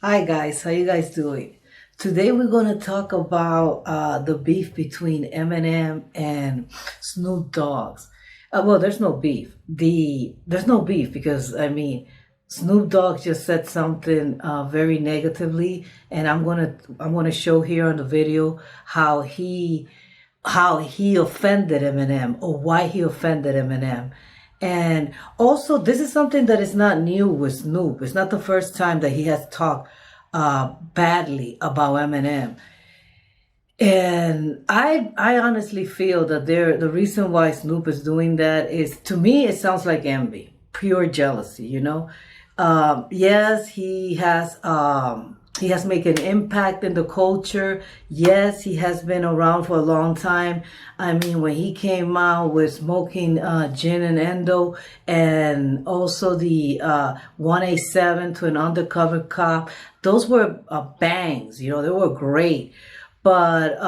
Hi guys, how you guys doing? Today we're gonna talk about the beef between Eminem and Snoop Dogg's. Well, there's no beef. There's no beef because Snoop Dogg just said something very negatively, and I'm gonna show here on the video how he offended Eminem or why he offended Eminem. And also, this is something that is not new with Snoop. It's not the first time that he has talked badly about Eminem. And I honestly feel that the reason why Snoop is doing that is, to me, it sounds like envy, pure jealousy. Yes, he has made an impact in the culture. Yes, he has been around for a long time. I mean, when he came out with smoking gin and endo, and also the 187 to an undercover cop, those were bangs. They were great. But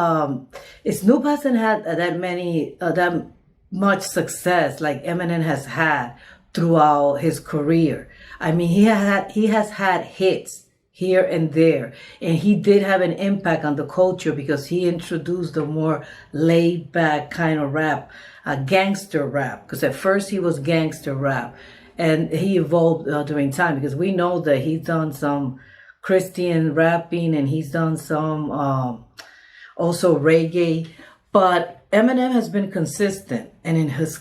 Snoop hasn't had that much success like Eminem has had throughout his career. I mean, he has had hits here and there, and he did have an impact on the culture because he introduced a more laid back kind of rap, a gangster rap. Because at first he was gangster rap, and he evolved during time, because we know that he's done some Christian rapping, and he's done some also reggae. But Eminem has been consistent, and in his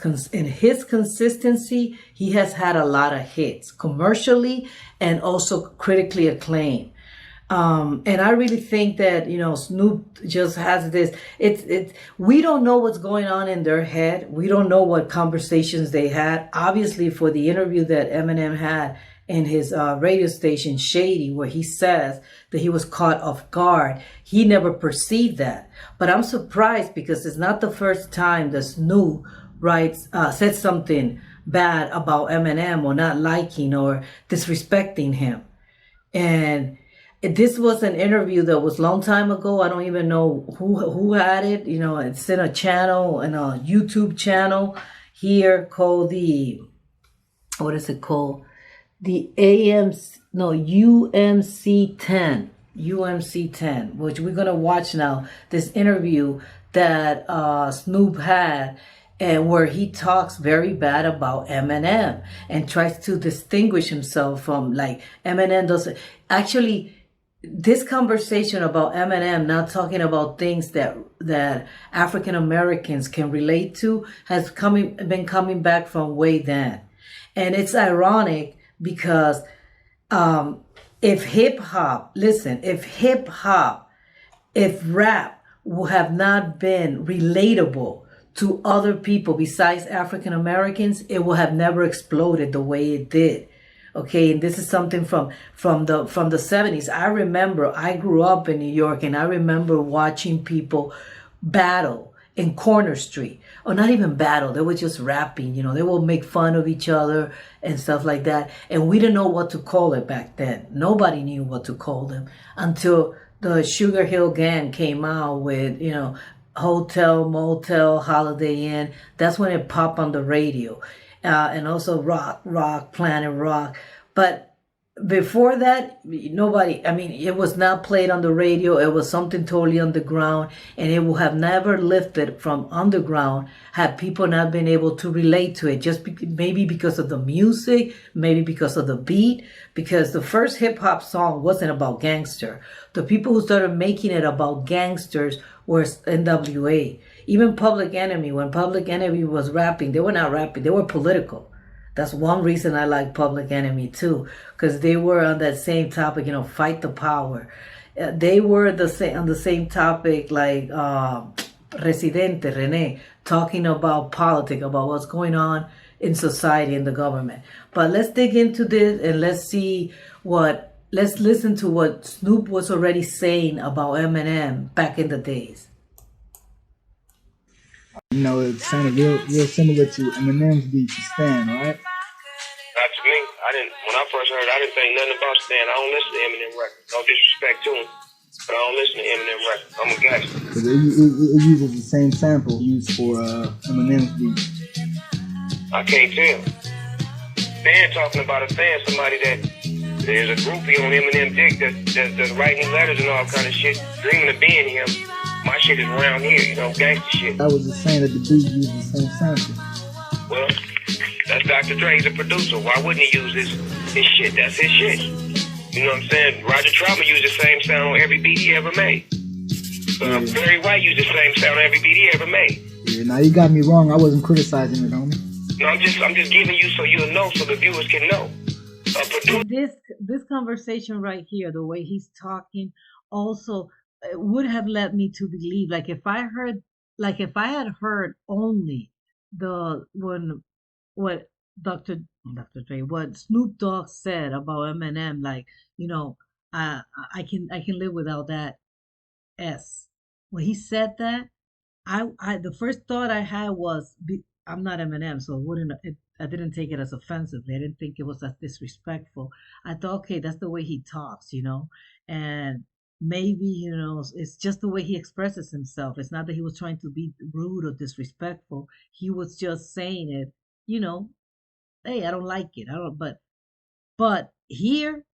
consistency, he has had a lot of hits commercially and also critically acclaimed. And I really think that Snoop just has this. It's we don't know what's going on in their head. We don't know what conversations they had. Obviously, for the interview that Eminem had in his radio station Shady, where he says that he was caught off guard, he never perceived that. But I'm surprised because it's not the first time that Snoop said something bad about Eminem, or not liking or disrespecting him. And this was an interview that was a long time ago. I don't even know who had it. It's in a channel, in a YouTube channel here called what is it called? The UMC 10, which we're going to watch now, this interview that Snoop had, and where he talks very bad about Eminem and tries to distinguish himself from, like, Eminem doesn't actually. This conversation about Eminem not talking about things that African Americans can relate to has been coming back from way then. And it's ironic because if hip hop, listen, if rap would have not been relatable to other people besides African Americans, it would have never exploded the way it did. Okay, and this is something from the 70s. I remember, I grew up in New York, and I remember watching people battle in Corner Street. Or not even battle, they were just rapping. They will make fun of each other and stuff like that. And we didn't know what to call it back then. Nobody knew what to call them until the Sugar Hill Gang came out with, Hotel, Motel, Holiday Inn. That's when it popped on the radio. And also Rock, Planet Rock. But before that, it was not played on the radio. It was something totally underground, and it would have never lifted from underground had people not been able to relate to it. Maybe because of the music, maybe because of the beat, because the first hip hop song wasn't about gangster. The people who started making it about gangsters were NWA. Even Public Enemy, when Public Enemy was rapping, they were not rapping, they were political. That's one reason I like Public Enemy too, because they were on that same topic, fight the power. They were on the same topic, like Residente, Rene, talking about politics, about what's going on in society and the government. But let's dig into this, and let's listen to what Snoop was already saying about Eminem back in the days. It's kind of real similar to Eminem's beat Stan, right? Not to me. When I first heard it, I didn't think nothing about Stan. I don't listen to Eminem records. No disrespect to him, but I don't listen to Eminem records. I'm a gangster. Because it uses the same sample used for Eminem's beat. I can't tell. Stan talking about a fan, somebody that There's a groupie on Eminem dick that's writing letters and all kind of shit, dreaming of being him. My shit is around here, you know, gangster shit. I was just saying that the beat used the same sample. Well, that's Dr. Dre's a producer. Why wouldn't he use his shit? That's his shit. You know what I'm saying? Roger Troutman used the same sound on every beat he ever made. Barry White used the same sound on every beat he ever made. Yeah, now you got me wrong. I wasn't criticizing it, homie. No, I'm just giving you so you'll know, so the viewers can know. This conversation right here, the way he's talking, also would have led me to believe, like if I had heard only what Dr. Dre, what Snoop Dogg said about Eminem, like, you know, I can live without that S. When he said that, I the first thought I had was, I'm not Eminem, so I didn't take it as offensively. I didn't think it was as disrespectful. I thought, okay, that's the way he talks, you know, and maybe, you know, it's just the way he expresses himself. It's not that he was trying to be rude or disrespectful. He was just saying it, you know, hey, I don't like it. I don't, but here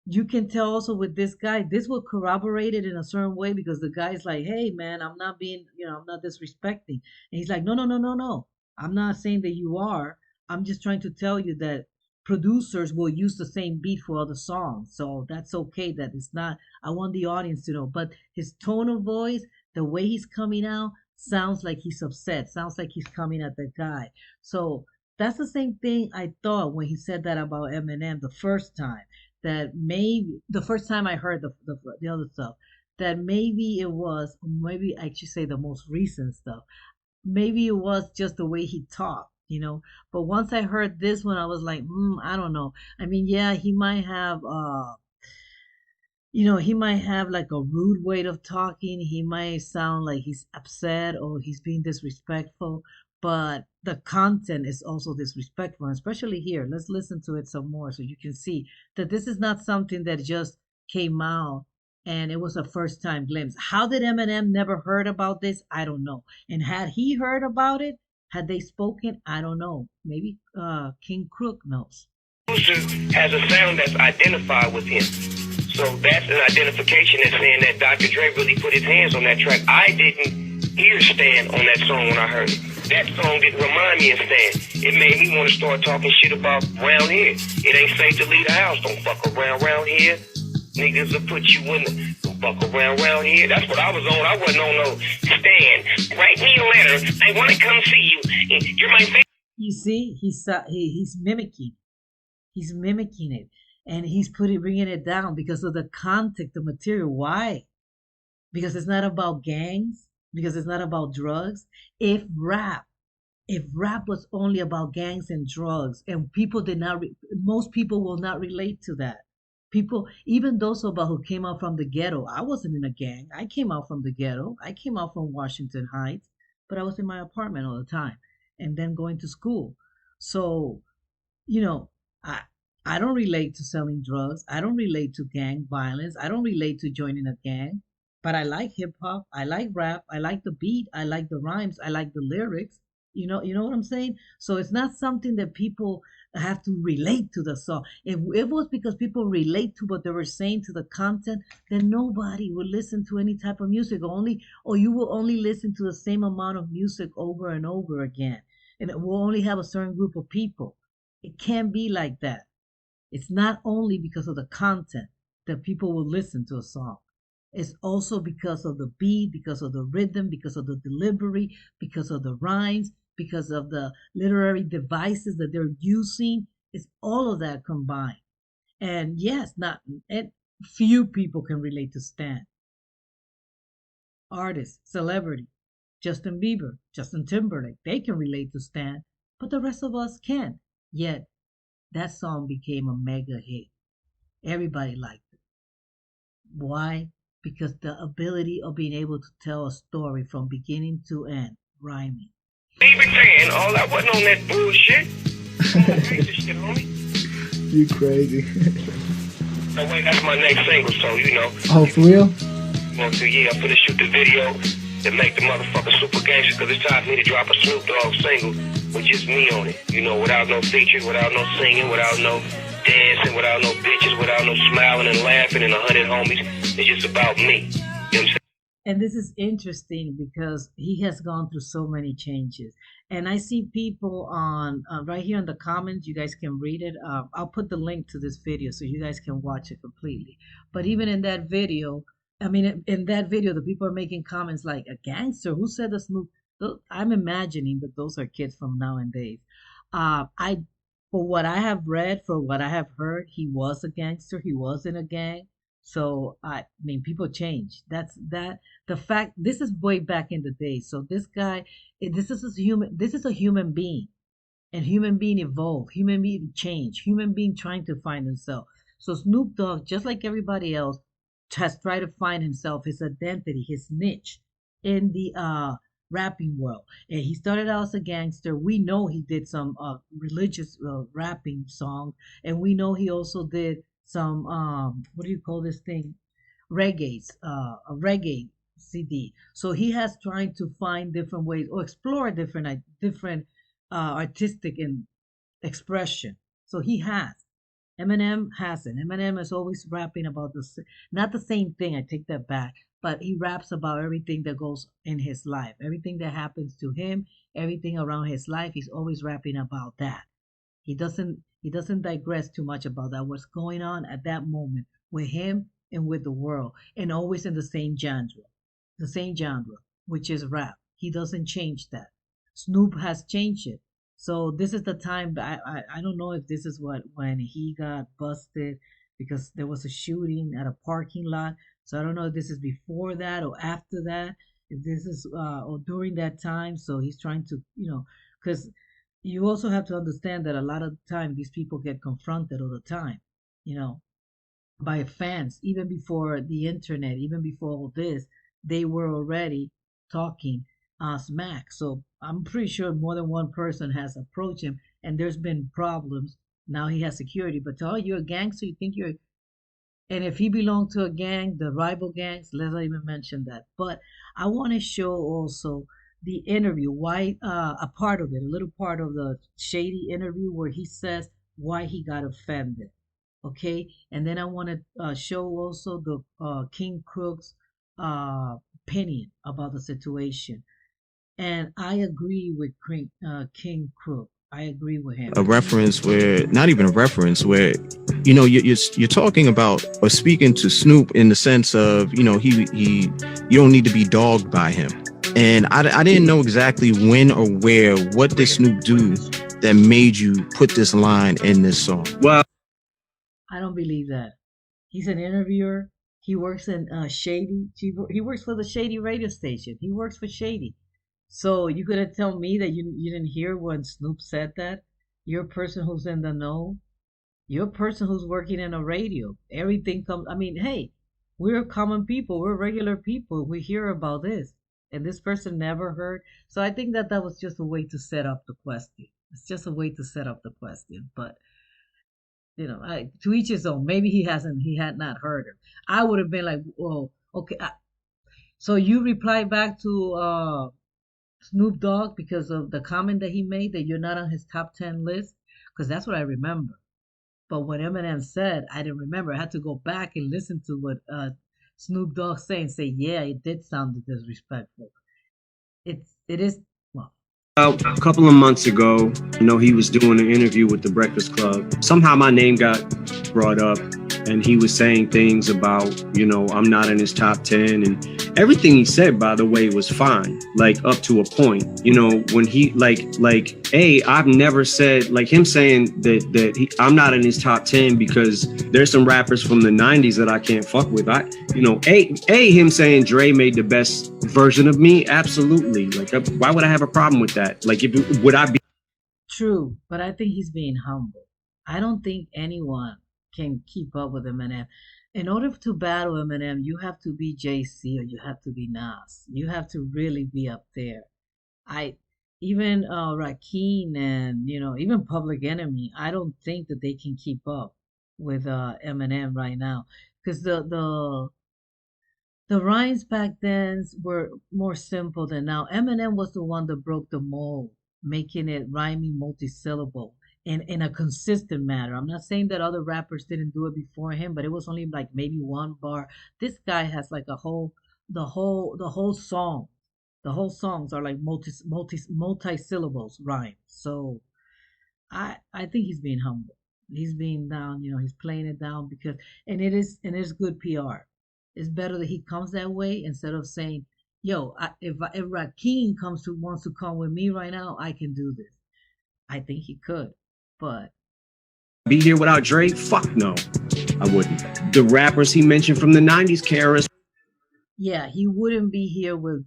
you can tell also with this guy, this will corroborate it in a certain way, because the guy's like, hey man, I'm not being, you know, I'm not disrespecting. And he's like, no, no, no, no, no. I'm not saying that you are. I'm just trying to tell you that producers will use the same beat for other songs. So that's okay. That it's not, I want the audience to know. But his tone of voice, the way he's coming out, sounds like he's upset. Sounds like he's coming at the guy. So that's the same thing I thought when he said that about Eminem the first time. That maybe the first time I heard the other stuff, that maybe I should say the most recent stuff, maybe it was just the way he talked, you know. But once I heard this one, I was like, I don't know. I mean, yeah, he might have you know, he might have like a rude way of talking. He might sound like he's upset or he's being disrespectful, but the content is also disrespectful, especially here. Let's listen to it some more so you can see that this is not something that just came out and it was a first time glimpse. How did Eminem never heard about this? I don't know. And had he heard about it, had they spoken? I don't know. Maybe King Crook knows. Has a sound that's identified with him. So that's an identification that's saying that Dr. Dre really put his hands on that track. I didn't hear Stan on that song when I heard it. That song didn't remind me of Stan. It made me want to start talking shit about around here. It ain't safe to leave the house. Don't fuck around here. Niggas will put you in the... Don't fuck around here. That's what I was on. I wasn't on no Stan. Write me a letter. I want to come see you. You're my favorite. You see, he's mimicking. He's mimicking it. And he's bringing it down because of the content, the material. Why? Because it's not about gangs. Because it's not about drugs. If rap was only about gangs and drugs, and people most people will not relate to that. People, even those of us who came out from the ghetto, I wasn't in a gang. I came out from the ghetto. I came out from Washington Heights, but I was in my apartment all the time and then going to school. So, you know, I don't relate to selling drugs. I don't relate to gang violence. I don't relate to joining a gang. But I like hip hop. I like rap. I like the beat. I like the rhymes. I like the lyrics. You know what I'm saying? So it's not something that people have to relate to the song. If it was because people relate to what they were saying to the content, then nobody would listen to any type of music. Or you will only listen to the same amount of music over and over again. And it will only have a certain group of people. It can't be like that. It's not only because of the content that people will listen to a song. It's also because of the beat, because of the rhythm, because of the delivery, because of the rhymes, because of the literary devices that they're using. It's all of that combined. And yes, few people can relate to Stan. Artists, celebrity, Justin Bieber, Justin Timberlake, they can relate to Stan, but the rest of us can't. Yet that song became a mega hit. Everybody liked it. Why? Because the ability of being able to tell a story from beginning to end, rhyming. Favorite fan, all I wasn't on that bullshit. Shit, homie. You crazy. No way, that's my next single, so you know. Oh, for real? I'm finna shoot the video to make the motherfucker super gangster, because it's time for me to drop a Snoop Dogg single with just me on it. You know, without no feature, without no singing, without no dancing without no bitches, without no smiling and laughing and 100 homies. It's just about me. You know what I'm saying? And this is interesting because he has gone through so many changes. And I see people on right here in the comments. You guys can read it. I'll put the link to this video so you guys can watch it completely. But even in that video, I mean, in that video, the people are making comments like a gangster. Who said the Snoop? I'm imagining that those are kids from nowadays. I, for what I have read, for what I have heard, he was a gangster. He was in a gang. So I mean, people change. That's that. The fact this is way back in the day. So this guy, this is a human. This is a human being, and human being evolve, human being change, human being trying to find himself. So Snoop Dogg, just like everybody else, has tried to find himself, his identity, his niche in the rapping world. And he started out as a gangster. We know he did some religious rapping songs, and we know he also did some what do you call this thing? Reggae's a reggae CD. So he has trying to find different ways or explore different artistic and expression. So he has. Eminem hasn't. Eminem is always rapping about not the same thing. I take that back, but he raps about everything that goes in his life, everything that happens to him, everything around his life. He's always rapping about that. He doesn't digress too much about that. What's going on at that moment with him and with the world, and always in the same genre, which is rap. He doesn't change that. Snoop has changed it. So this is the time. I don't know if this is what when he got busted because there was a shooting at a parking lot. So I don't know if this is before that or after that. If this is or during that time. So he's trying to because you also have to understand that a lot of the time these people get confronted all the time. You know, by fans, even before the internet, even before all this, they were already talking smack. So I'm pretty sure more than one person has approached him, and there's been problems. Now he has security, but to all you're a gangster, you think you're, and if he belonged to a gang, the rival gangs, let's not even mention that. But I want to show also the interview, why a part of it, a little part of the shady interview where he says why he got offended. Okay, and then I want to show also the King Crook's opinion about the situation. And I agree with King Crook. I agree with him. A reference where, not even a reference, where you're talking about or speaking to Snoop in the sense of he you don't need to be dogged by him. And I didn't know exactly when or where. What did Snoop do that made you put this line in this song? Well, I don't believe that. He's an interviewer. He works in Shady. He works for the Shady radio station. He works for Shady. So you gonna tell me that you didn't hear when Snoop said that? You're a person who's in the know. You're a person who's working in a radio. Everything comes. I mean, hey, we're common people. We're regular people. We hear about this, and this person never heard. So I think that that was just a way to set up the question. It's just a way to set up the question. But to each his own. Maybe he had not heard her. I would have been like, "Whoa, okay." So you replied back to Snoop Dogg because of the comment that he made that you're not on his top 10 list, because that's what I remember. But what Eminem said, I didn't remember. I had to go back and listen to what Snoop Dogg say and say, yeah, it did sound disrespectful. It is well. a couple of months ago, he was doing an interview with the Breakfast Club. Somehow my name got brought up, and he was saying things about, I'm not in his top 10, and everything he said, by the way, was fine, like up to a point. When he I've never said, like him saying that I'm not in his top 10 because there's some rappers from the 90s that I can't fuck with. Him saying Dre made the best version of me, absolutely. Like, why would I have a problem with that? Like, would I be True, but I think he's being humble. I don't think anyone can keep up with Eminem. In order to battle Eminem, you have to be JC or you have to be Nas. You have to really be up there. I even Rakim and even Public Enemy. I don't think that they can keep up with Eminem right now because the rhymes back then were more simple than now. Eminem was the one that broke the mold, making it rhyming multisyllable. in a consistent manner. I'm not saying that other rappers didn't do it before him, but it was only like maybe one bar. This guy has like the whole song. The whole songs are like multi syllables rhyme. So I think he's being humble. He's being down, he's playing it down because and it's good PR. It's better that he comes that way instead of saying, "Yo, if Rakim wants to come with me right now, I can do this." I think he could, but Be here without Dre? Fuck no, I wouldn't. The rappers he mentioned from the 90s, KRS. yeah, he wouldn't be here with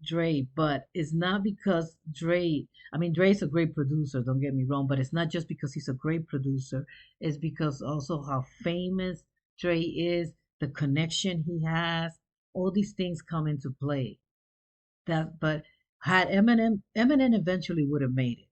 Dre, but it's not because Dre. I mean, Dre's a great producer. Don't get me wrong, but it's not just because he's a great producer. It's because also how famous Dre is, the connection he has. All these things come into play. But had Eminem eventually would have made it,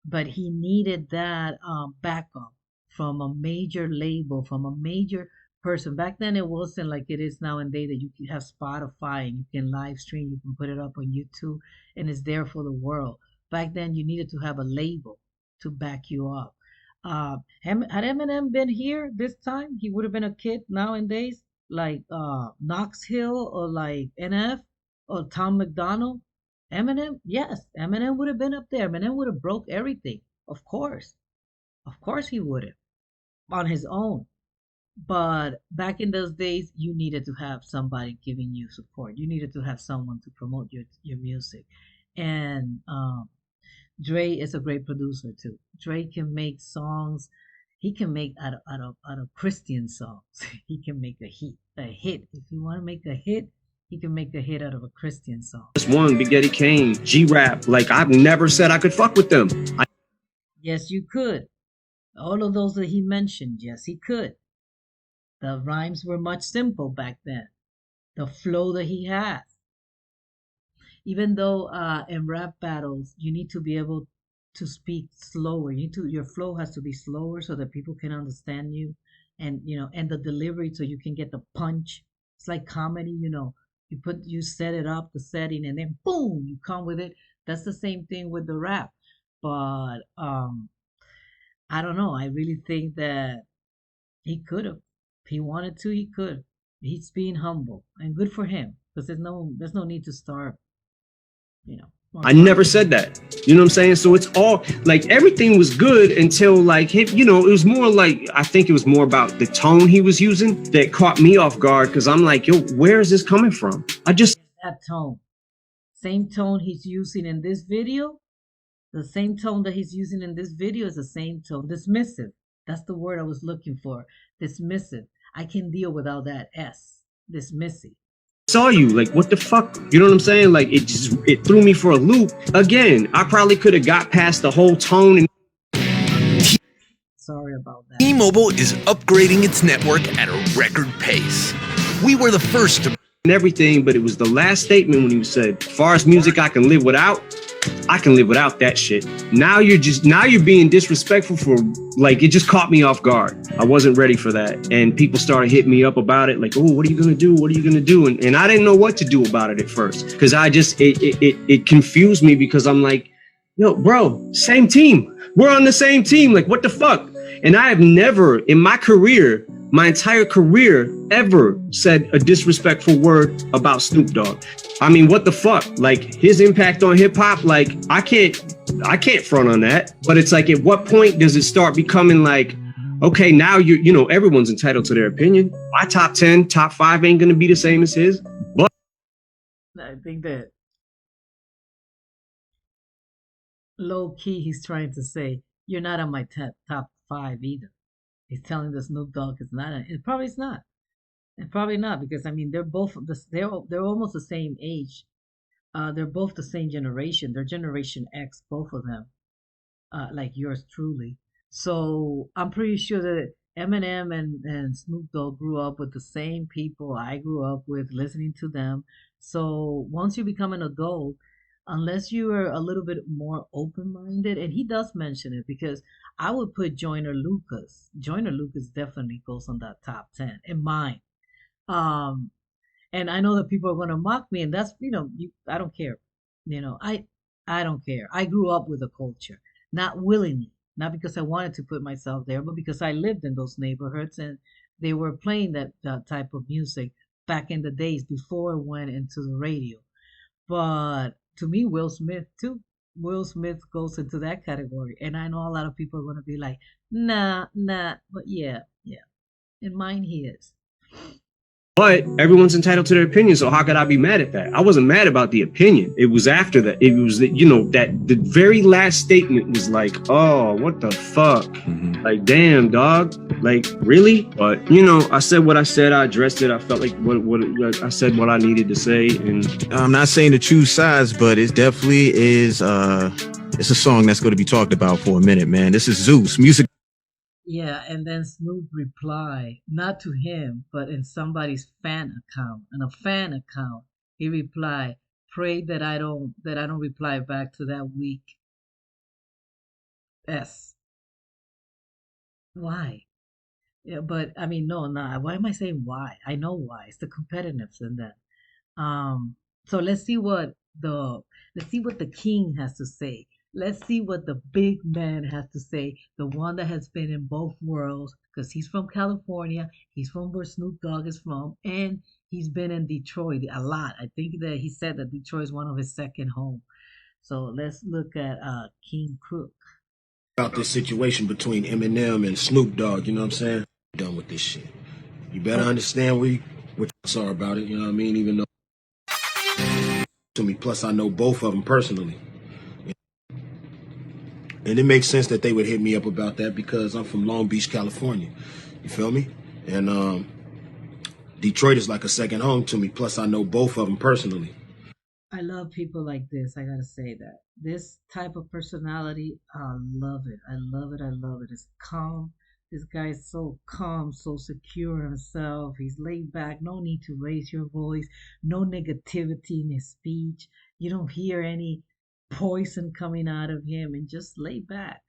but he needed that backup from a major label, from a major person. Back then, it wasn't like it is nowadays that you can have Spotify and you can live stream, you can put it up on YouTube, and it's there for the world. Back then, you needed to have a label to back you up. Had Eminem been here this time, he would have been a kid nowadays, like Knox Hill or like NF or Tom McDonald. Eminem, yes, Eminem would have been up there. Eminem would have broke everything. Of course he would have on his own. But back in those days, you needed to have somebody giving you support. You needed to have someone to promote your music. And Dre is a great producer too. Dre can make songs. He can make out of Christian songs. He can make a hit. A hit. If you want to make a hit, he can make a hit out of a Christian song. One, Big Eddie Kane, G-Rap. Like, I've never said I could fuck with them. Yes, you could. All of those that he mentioned, yes, he could. The rhymes were much simple back then. The flow that he has. Even though in rap battles you need to be able to speak slower. Your flow has to be slower so that people can understand you, and and the delivery so you can get the punch. It's like comedy, you set it up, the setting, and then boom, you come with it. That's the same thing with the rap. But I don't know. I really think that he could have. If he wanted to, he could. He's being humble and good for him because there's no need to start, I never said that. You know what I'm saying? So it's all like everything was good until like him, it was more like I think it was more about the tone he was using that caught me off guard because I'm like, yo, where is this coming from? That tone. Same tone he's using in this video. The same tone that he's using in this video is the same tone. Dismissive. That's the word I was looking for. Dismissive. I can deal without that S. Dismissive. Saw you, like, what the fuck? You know what I'm saying? Like, it threw me for a loop. Again, I probably could have got past the whole tone and Sorry about that. T-Mobile is upgrading its network at a record pace. We were the first to everything, but it was the last statement when he said, as far as music I can live without that shit. Now you're being disrespectful for, like, it just caught me off guard. I wasn't ready for that. And people started hitting me up about it, like, oh, what are you gonna do? What are you gonna do? And I didn't know what to do about it at first. Because it confused me because I'm like, yo, bro, same team. We're on the same team. Like, what the fuck? And I have never in my career, my entire career, ever said a disrespectful word about Snoop Dogg. I mean, what the fuck? Like, his impact on hip hop, like, I can't front on that. But it's like, at what point does it start becoming like, okay, now everyone's entitled to their opinion. My top 10, top 5 ain't gonna be the same as his. But I think that low key he's trying to say, you're not on my top 5 either. He's telling the Snoop Dogg it's not. It probably is not. And probably not because I mean they're almost the same age. They're both the same generation. They're Generation X, both of them. Like yours truly. So I'm pretty sure that Eminem and Snoop Dogg grew up with the same people I grew up with, listening to them. So once you become an adult, unless you are a little bit more open-minded, and he does mention it because I would put Joyner Lucas. Joyner Lucas definitely goes on that top 10 in mine. Um, and I know that people are going to mock me, and that's I don't care. I don't care. I grew up with a culture, not willingly. not because I wanted to put myself there, but because I lived in those neighborhoods and they were playing that type of music back in the days before it went into the radio. But to me, Will Smith too. Will Smith goes into that category, and I know a lot of people are going to be like, nah, nah, but yeah, yeah. In mine, he is. But everyone's entitled to their opinion, so how could I be mad at that? I wasn't mad about the opinion. It was after that. It was that, that the very last statement was like, oh, what the fuck? Mm-hmm. Like, damn, dog. Like, really? But I said what I said. I addressed it. I felt like what I said what I needed to say. And I'm not saying to choose sides, but it definitely is. It's a song that's going to be talked about for a minute, man. This is Zeus music. Yeah, and then Snoop replied, not to him, but in somebody's fan account, in a fan account. He replied, "Pray that I don't reply back to that weak S." Why? Yeah, but I mean, no, no. Why am I saying why? I know why. It's the competitiveness in that. So let's see what the king has to say. Let's see what the big man has to say. The one that has been in both worlds, because he's from California, he's from where Snoop Dogg is from, and he's been in Detroit a lot. I think that he said that Detroit is one of his second home. So let's look at King Crook. About this situation between Eminem and Snoop Dogg, you know what I'm saying? Done with this shit. You better understand what your thoughts are about it, you know what I mean? Even though to me, plus I know both of them personally. And it makes sense that they would hit me up about that because I'm from Long Beach, California. You feel me? And Detroit is like a second home to me, plus I know both of them personally. I love people like this. I gotta say that. This type of personality, I love it. I love it. I love it. It's calm. This guy is so calm, so secure in himself. He's laid back. No need to raise your voice. No negativity in his speech. You don't hear any poison coming out of him, and just lay back.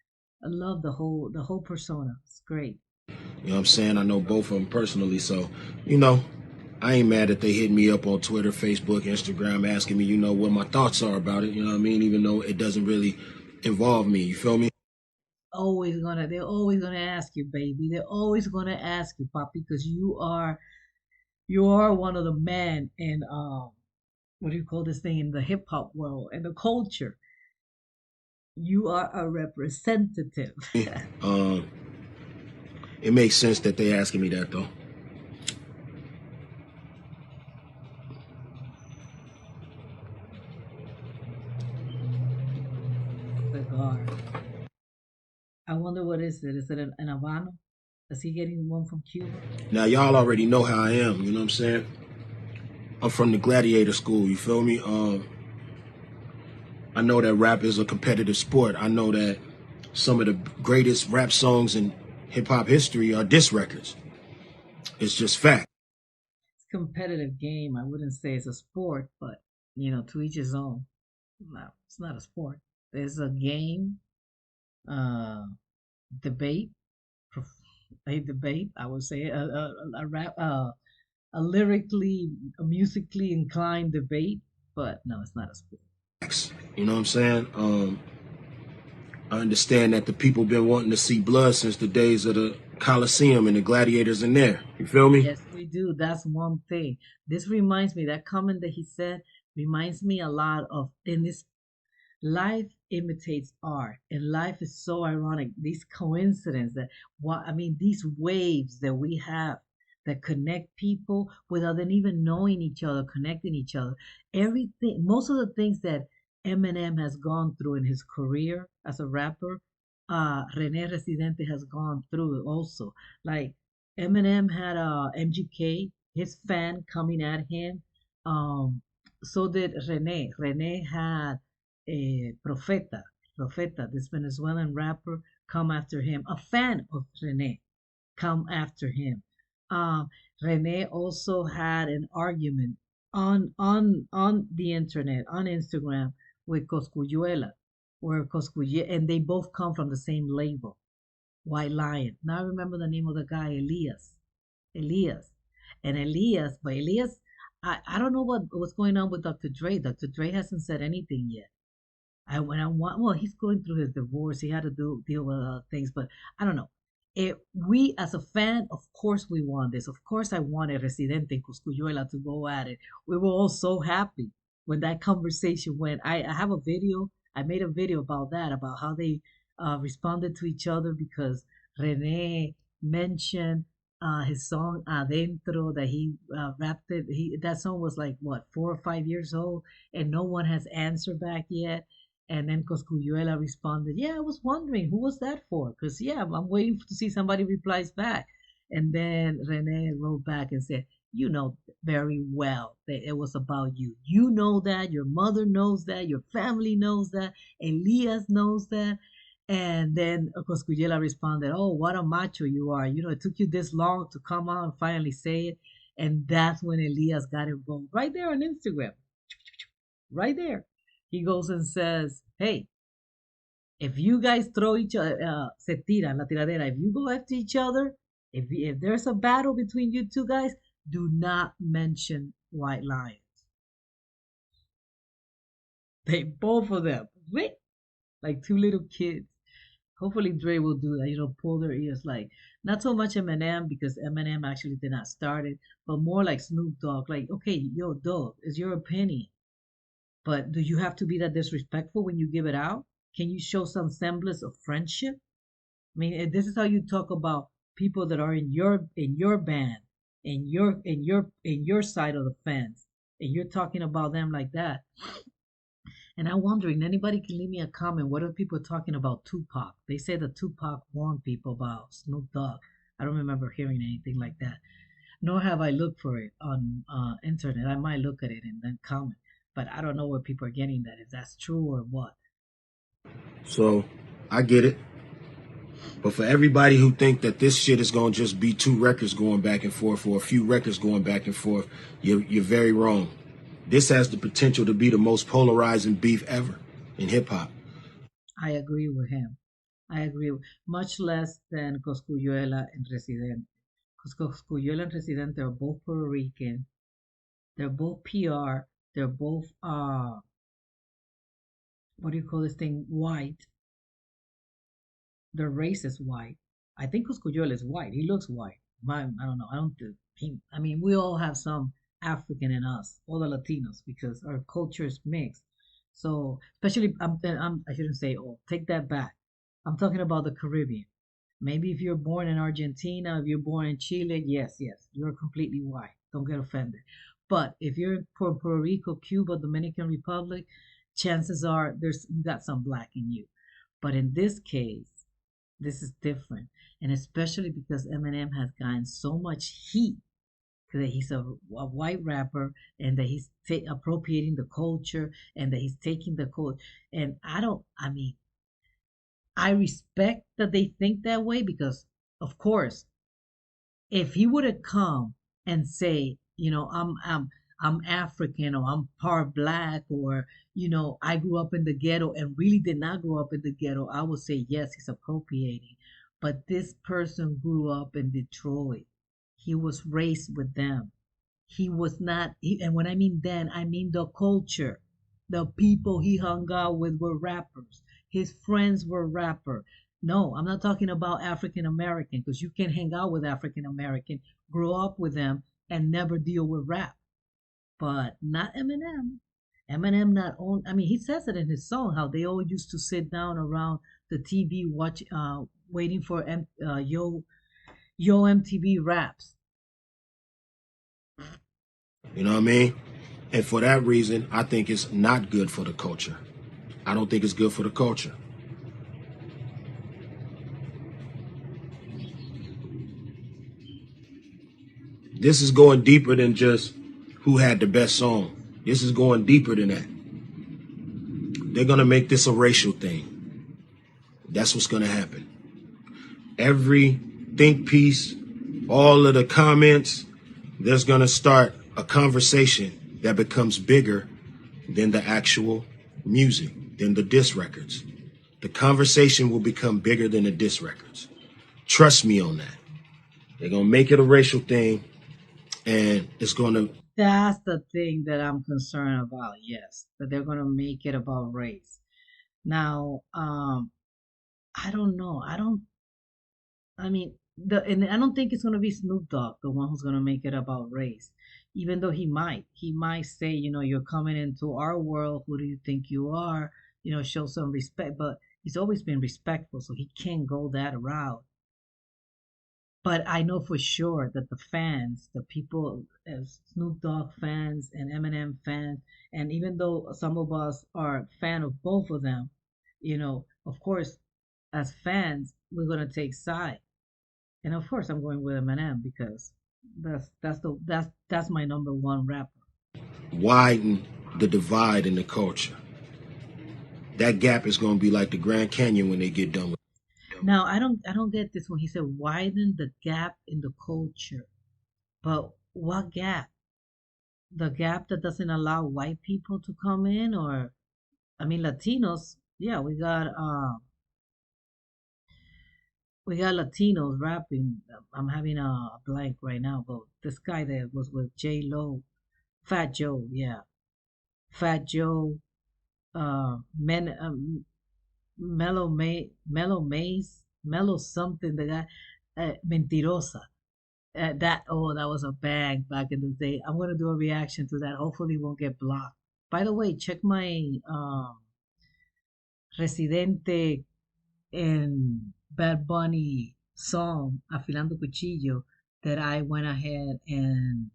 I love the whole persona. It's great. You know what I'm saying? I know both of them personally, so I ain't mad that they hit me up on Twitter, Facebook, Instagram, asking me, what my thoughts are about it. You know what I mean? Even though it doesn't really involve me. You feel me? They're always gonna ask you, baby. They're always gonna ask you, Poppy, because you are one of the men in what do you call this thing, in the hip hop world and the culture. You are a representative. It makes sense that they asking me that though. Cigar. I wonder what is it? Is it an Habano? Is he getting one from Cuba? Now y'all already know how I am, you know what I'm saying? I'm from the gladiator school, you feel me? I know that rap is a competitive sport. I know that some of the greatest rap songs in hip hop history are diss records. It's just fact. It's a competitive game. I wouldn't say it's a sport, but to each his own. No, it's not a sport. There's a game, debate, a debate. I would say a rap, a lyrically, a musically inclined debate, but no, it's not a sport. You know what I'm saying? I understand that the people been wanting to see blood since the days of the Coliseum and the gladiators in there. You feel me? Yes, we do. That's one thing. This reminds me, that comment that he said reminds me a lot of, in this, life imitates art, and life is so ironic. These coincidences these waves that we have that connect people without them even knowing each other, connecting each other. Everything, most of the things that Eminem has gone through in his career as a rapper, Rene Residente has gone through it also. Like Eminem had MGK, his fan coming at him. So did Rene. Rene had Profeta, this Venezuelan rapper, come after him. A fan of Rene come after him. Rene also had an argument on the internet, on Instagram, with Coscuyuela, and they both come from the same label, White Lion. Now I remember the name of the guy, Elias. And Elias, I don't know what's going on with Dr. Dre. Dr. Dre hasn't said anything yet. Well, he's going through his divorce. He had to deal with other things, but I don't know. We as a fan, of course, we want this. Of course, I wanted Residente and Cosculluela to go at it. We were all so happy when that conversation went. I have a video. I made a video about that, about how they responded to each other because Rene mentioned his song Adentro that he rapped it. That song was like what 4 or 5 years old, and no one has answered back yet. And then Cosculluela responded, "Yeah, I was wondering who was that for? Because yeah, I'm waiting to see somebody replies back." And then Rene wrote back and said, "You know very well that it was about you. You know that. Your mother knows that. Your family knows that. Elias knows that." And then Cosculluela responded, "Oh, what a macho you are. You know, it took you this long to come out and finally say it." And that's when Elias got involved right there on Instagram. Right there. He goes and says, "Hey, if you guys throw each other, se tiran, la tiradera, if you go after each other, if there's a battle between you two guys, do not mention White Lions." They both of them, like two little kids. Hopefully Dre will do that, pull their ears like not so much Eminem because Eminem actually did not start it, but more like Snoop Dogg. Like, okay, yo, dog, it's your opinion. But do you have to be that disrespectful when you give it out? Can you show some semblance of friendship? I mean, this is how you talk about people that are in your band, in your side of the fence, and you're talking about them like that. And I'm wondering, anybody can leave me a comment. What are people talking about Tupac? They say that Tupac warned people about Snoop Dogg. I don't remember hearing anything like that. Nor have I looked for it on internet. I might look at it and then comment. But I don't know where people are getting that, if that's true or what. So I get it. But for everybody who think that this shit is gonna just be two records going back and forth or a few records going back and forth, you're very wrong. This has the potential to be the most polarizing beef ever in hip hop. I agree with him. I agree. Much less than Cosculluela and Residente. Because Cosculluela and Residente are both Puerto Rican. They're both PR. They're both, what do you call this thing? White. Their race is white. I think Cosculluela is white. He looks white. I don't know. I don't think. I mean, we all have some African in us, all the Latinos, because our culture is mixed. So, especially, I shouldn't say all. Take that back. I'm talking about the Caribbean. Maybe if you're born in Argentina, if you're born in Chile, yes, you're completely white. Don't get offended. But if you're in Puerto Rico, Cuba, Dominican Republic, chances are you got some black in you. But in this case, this is different, and especially because Eminem has gotten so much heat that he's a white rapper and that he's appropriating the culture and that he's taking the code. And I mean, I respect that they think that way because, of course, if he would have come and say, I'm African or I'm part black or I grew up in the ghetto and really did not grow up in the ghetto, I would say yes, he's appropriating. But this person grew up in Detroit. He was raised with them. He was not, and when I mean then, I mean the culture. The people he hung out with were rappers. His friends were rapper. No, I'm not talking about African American because you can hang out with African American, grow up with them, and never deal with rap. But not Eminem. Eminem not only, I mean, he says it in his song how they all used to sit down around the TV waiting for Yo MTV raps. You know what I mean? And for that reason, I think it's not good for the culture. I don't think it's good for the culture. This is going deeper than just who had the best song. This is going deeper than that. They're going to make this a racial thing. That's what's going to happen. Every think piece, all of the comments, there's going to start a conversation that becomes bigger than the actual music, than the diss records. The conversation will become bigger than the diss records. Trust me on that. They're going to make it a racial thing, and it's going to... That's the thing that I'm concerned about, yes, that they're going to make it about race. Now, I don't know. I mean, and I don't think it's gonna be Snoop Dogg, the one who's gonna make it about race. Even though he might say, you're coming into our world. Who do you think you are? Show some respect. But he's always been respectful, so he can't go that route. But I know for sure that the fans, the people, as Snoop Dogg fans and Eminem fans, and even though some of us are fan of both of them, of course, as fans, we're gonna take side. And of course, I'm going with Eminem because that's my number one rapper. Widen the divide in the culture. That gap is going to be like the Grand Canyon when they get done with it. Now, I don't get this when he said widen the gap in the culture. But what gap? The gap that doesn't allow white people to come in, or I mean Latinos? Yeah, we got Latinos rapping. I'm having a blank right now, but this guy that was with J Lo, Fat Joe, yeah, Fat Joe, Men, Mellow Maze, Mellow something. The guy, Mentirosa. That was a bag back in the day. I'm gonna do a reaction to that. Hopefully, it won't get blocked. By the way, check my Residente and Bad Bunny song Afilando Cuchillo that I went ahead and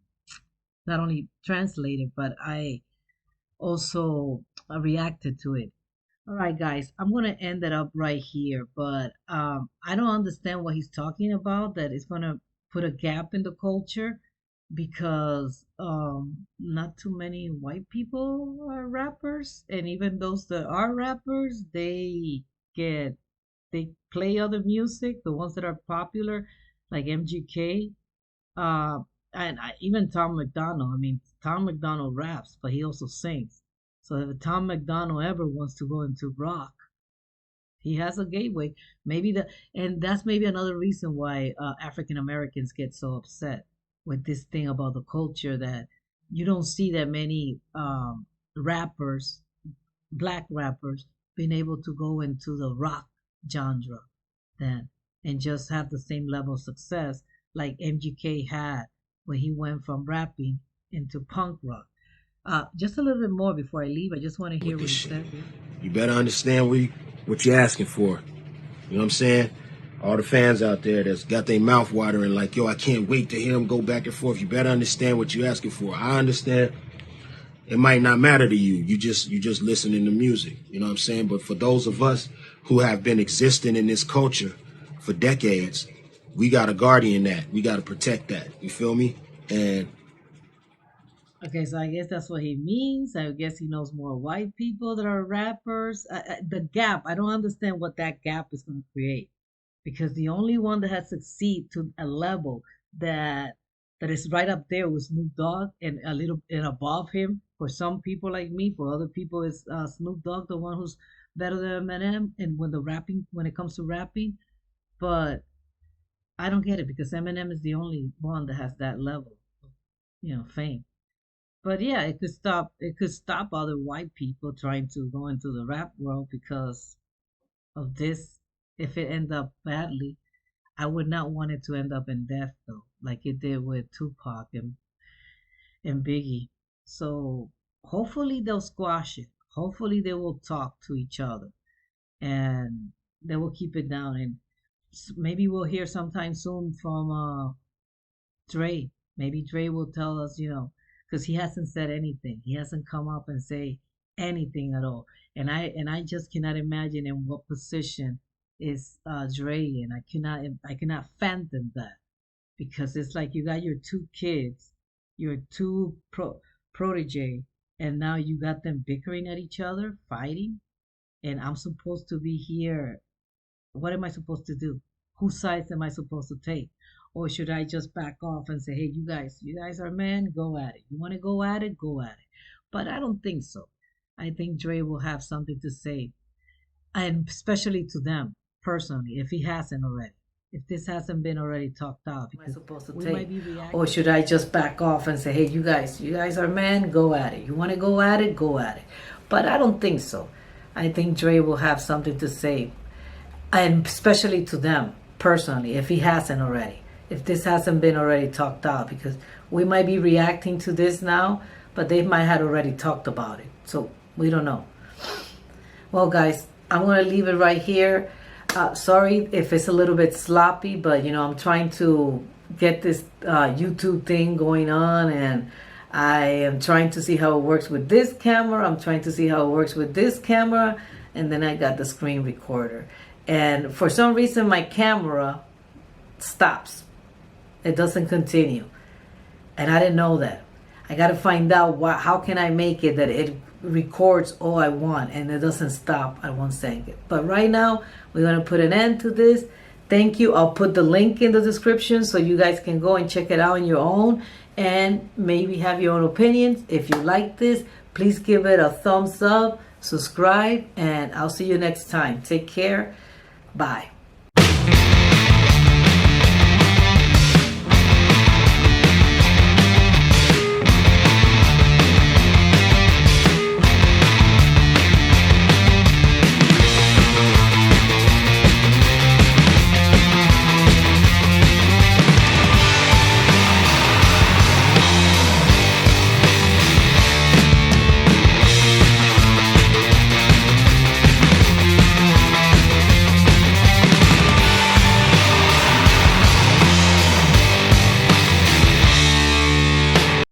not only translated, but I also reacted to it. All right, guys, I'm gonna end it up right here, but I don't understand what he's talking about. That it's gonna put a gap in the culture because not too many white people are rappers, and even those that are rappers, get they play other music, the ones that are popular, like MGK, and even Tom McDonald. I mean, Tom McDonald raps, but he also sings. So if Tom McDonald ever wants to go into rock, he has a gateway. And that's maybe another reason why African Americans get so upset with this thing about the culture that you don't see that many rappers, black rappers, being able to go into the rock genre then and just have the same level of success like MGK had when he went from rapping into punk rock. Just a little bit more before I leave. I just want to hear what he said. You better understand what you're asking for. You know what I'm saying? All the fans out there that's got their mouth watering like, yo, I can't wait to hear him go back and forth. You better understand what you're asking for. I understand it might not matter to you. You just listening to music. You know what I'm saying? But for those of us who have been existing in this culture for decades, we got to guardian that. We got to protect that. You feel me? And okay, so I guess that's what he means. I guess he knows more white people that are rappers. The gap, I don't understand what that gap is going to create, because the only one that has succeeded to a level that is right up there with Snoop Dogg and a little and above him for some people like me. For other people, is Snoop Dogg the one who's better than Eminem, and when it comes to rapping, but I don't get it because Eminem is the only one that has that level, fame. But yeah, it could stop other white people trying to go into the rap world because of this. If it end up badly, I would not want it to end up in death though, like it did with Tupac and Biggie. So hopefully they'll squash it. Hopefully they will talk to each other and they will keep it down. And maybe we'll hear sometime soon from Dre. Maybe Dre will tell us, because he hasn't said anything. He hasn't come up and say anything at all. And I just cannot imagine in what position is Dre, and I cannot fathom that, because it's like you got your two kids, your two protege, and now you got them bickering at each other, fighting, and I'm supposed to be here. What am I supposed to do? Whose sides am I supposed to take? Or should I just back off and say, hey, you guys are men, go at it. You want to go at it, go at it. But I don't think so. I think Dre will have something to say, and especially to them personally, if he hasn't already. If this hasn't been already talked out, because we might be reacting. Or should I just back off and say, hey, you guys are men, go at it. You want to go at it, go at it. But I don't think so. I think Dre will have something to say, and especially to them personally, if he hasn't already, if this hasn't been already talked out, because we might be reacting to this now, but they might have already talked about it, so we don't know. Well, guys, I'm gonna leave it right here. Sorry if it's a little bit sloppy, but you know, I'm trying to get this YouTube thing going on, and I am trying to see how it works with this camera. I'm trying to see how it works with this camera, and then I got the screen recorder. And for some reason, my camera stops. It doesn't continue. And I didn't know that. I got to find out how can I make it that it records all I want and it doesn't stop at 1 second. But right now, we're going to put an end to this. Thank you. I'll put the link in the description so you guys can go and check it out on your own and maybe have your own opinions. If you like this, please give it a thumbs up, subscribe, and I'll see you next time. Take care. Bye.